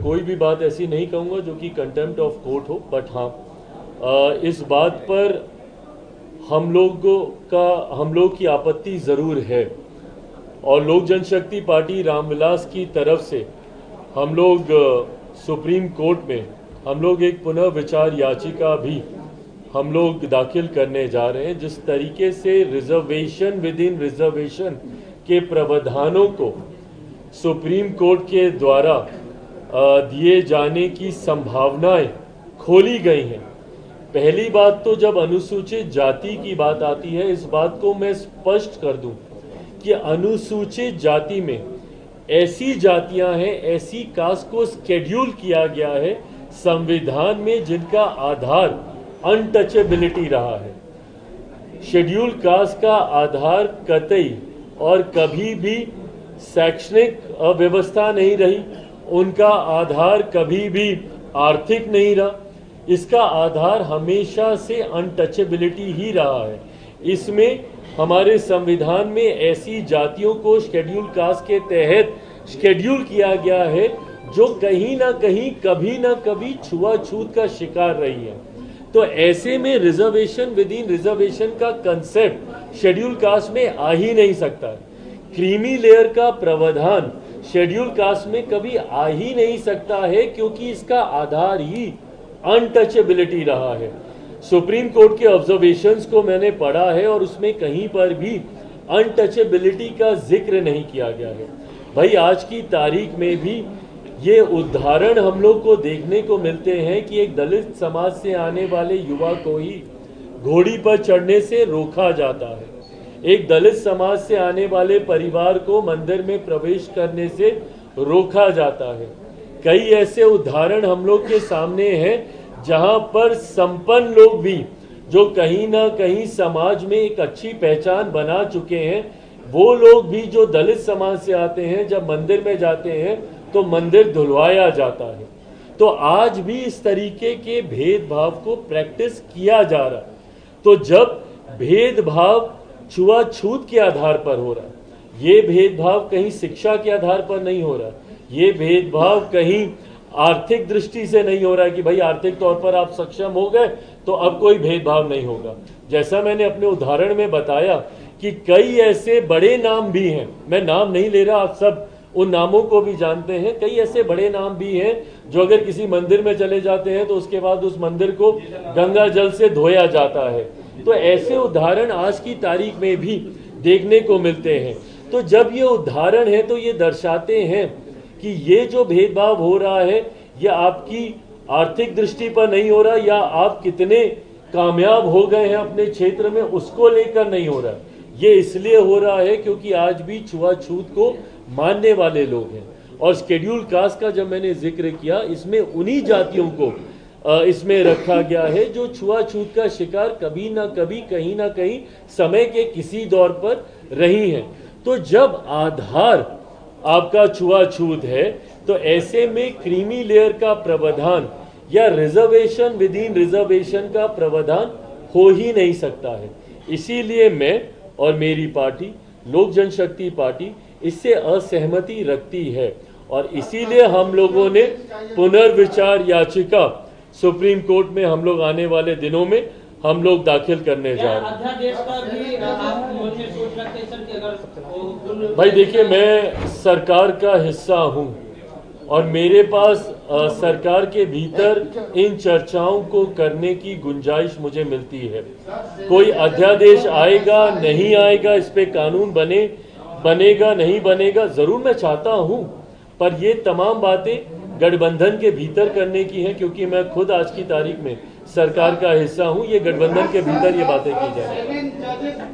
कोई भी बात ऐसी नहीं कहूँगा जो कि कंटेम्प्ट ऑफ कोर्ट हो, बट हाँ इस बात पर हम लोग की आपत्ति ज़रूर है और लोक जनशक्ति पार्टी रामविलास की तरफ से हम लोग सुप्रीम कोर्ट में हम लोग एक पुनर्विचार याचिका भी हम लोग दाखिल करने जा रहे हैं। जिस तरीके से रिजर्वेशन विद इन रिजर्वेशन के प्रावधानों को सुप्रीम कोर्ट के द्वारा दिए जाने की संभावनाएं खोली गई हैं। पहली बात तो जब अनुसूचित जाति की बात आती है, इस बात को मैं स्पष्ट कर दूं कि अनुसूचित जाति में ऐसी जातियां हैं, ऐसी कास्ट को शेड्यूल किया गया है संविधान में जिनका आधार अनटचेबिलिटी रहा है। शेड्यूल कास्ट का आधार कतई और कभी भी शैक्षणिक व्यवस्था नहीं रही, उनका आधार कभी भी आर्थिक नहीं रहा, इसका आधार हमेशा से अनटचेबिलिटी ही रहा है। इसमें हमारे संविधान में ऐसी जातियों को शेड्यूल कास्ट के तहत शेड्यूल किया गया है जो कहीं ना कहीं कभी ना कभी छुआछूत का शिकार रही है। तो ऐसे में रिजर्वेशन विद इन रिजर्वेशन का कंसेप्ट शेड्यूल कास्ट में आ ही नहीं सकता। क्रीमी लेयर का प्रावधान शेड्यूल कास्ट में कभी आ ही नहीं सकता है क्योंकि इसका आधार ही अनटचेबिलिटी रहा है। सुप्रीम कोर्ट के ऑब्जर्वेशंस को मैंने पढ़ा है और उसमें कहीं पर भी अनटचेबिलिटी का जिक्र नहीं किया गया है। भाई आज की तारीख में भी ये उदाहरण हम लोग को देखने को मिलते हैं कि एक दलित समाज से आने वाले युवा को ही घोड़ी पर चढ़ने से रोका जाता है, एक दलित समाज से आने वाले परिवार को मंदिर में प्रवेश करने से रोका जाता है। कई ऐसे उदाहरण हम लोग के सामने हैं जहां पर संपन्न लोग भी जो कहीं ना कहीं समाज में एक अच्छी पहचान बना चुके हैं, वो लोग भी जो दलित समाज से आते हैं जब मंदिर में जाते हैं तो मंदिर धुलवाया जाता है। तो आज भी इस तरीके के भेदभाव को प्रैक्टिस किया जा रहा है। तो जब भेदभाव छुआछूत के आधार पर हो रहा है, ये भेदभाव कहीं शिक्षा के आधार पर नहीं हो रहा, ये भेदभाव कहीं आर्थिक दृष्टि से नहीं हो रहा है कि भाई आर्थिक तौर पर आप सक्षम हो गए तो अब कोई भेदभाव नहीं होगा। जैसा मैंने अपने उदाहरण में बताया कि कई ऐसे बड़े नाम भी हैं, मैं नाम नहीं ले रहा, आप सब उन नामों को भी जानते हैं। कई ऐसे बड़े नाम भी हैं जो अगर किसी मंदिर में चले जाते हैं तो उसके बाद उस मंदिर को गंगा जल से धोया जाता है। तो ऐसे उदाहरण आज की तारीख में भी देखने को मिलते हैं। तो जब ये उदाहरण है तो ये दर्शाते हैं कि ये जो भेदभाव हो रहा है ये आपकी आर्थिक दृष्टि पर नहीं हो रहा या आप कितने कामयाब हो गए हैं अपने क्षेत्र में उसको लेकर नहीं हो रहा। ये इसलिए हो रहा है क्योंकि आज भी छुआछूत को मानने वाले लोग हैं। और शेड्यूल कास्ट का जब मैंने जिक्र किया, इसमें उन्हीं जातियों को इसमें रखा गया है जो छुआछूत का शिकार कभी ना कभी कहीं ना कहीं समय के किसी दौर पर रही हैं। तो जब आधार आपका छुआछूत है तो ऐसे में क्रीमी लेयर का प्रावधान या रिजर्वेशन विद इन रिजर्वेशन का प्रावधान हो ही नहीं सकता है। इसीलिए मैं और मेरी पार्टी लोक जनशक्ति पार्टी इससे असहमति रखती है और इसीलिए हम लोगों ने पुनर्विचार याचिका सुप्रीम कोर्ट में हम लोग आने वाले दिनों में हम लोग दाखिल करने जा रहे हैं। भाई देखिए, मैं सरकार का हिस्सा हूं और मेरे पास सरकार के भीतर इन चर्चाओं को करने की गुंजाइश मुझे मिलती है। कोई अध्यादेश आएगा नहीं आएगा, इस पे कानून बनेगा नहीं बनेगा, जरूर मैं चाहता हूं, पर ये तमाम बातें गठबंधन के भीतर करने की है क्योंकि मैं खुद आज की तारीख में सरकार का हिस्सा हूं। ये गठबंधन के भीतर ये बातें की जाए।